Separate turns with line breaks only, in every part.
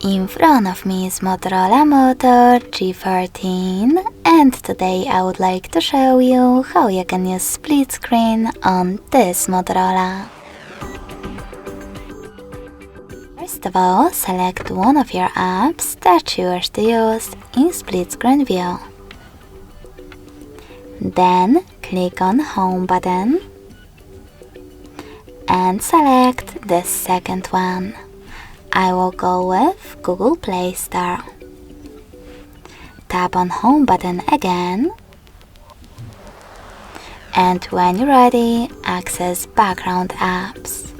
In front of me is Motorola Moto G13, and today I would like to show you how you can use split screen on this Motorola. First of all, select one of your apps that you wish to use in split screen view. Then click on Home button and select the second one. I will go with Google Play Store. Tap on Home button again, and when you're ready, access background apps.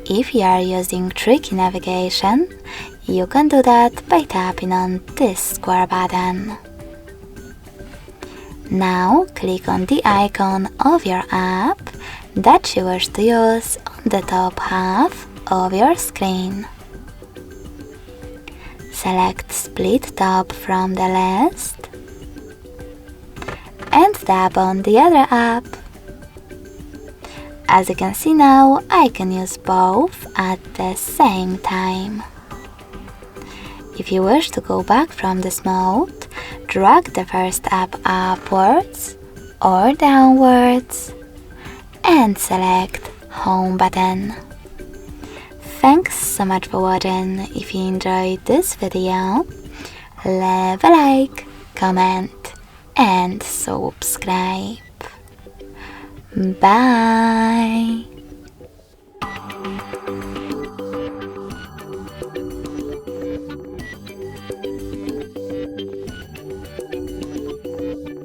If you are using tricky navigation, you can do that by tapping on this square button. Now click on the icon of your app that you wish to use on the top half of your screen. Select Split Top from the list and tap on the other app. As you can see now, I can use both at the same time. If you wish to go back from this mode, drag the first app upwards or downwards and select Home button. Thanks so much for watching. If you enjoyed this video, leave a like, comment and subscribe. Bye!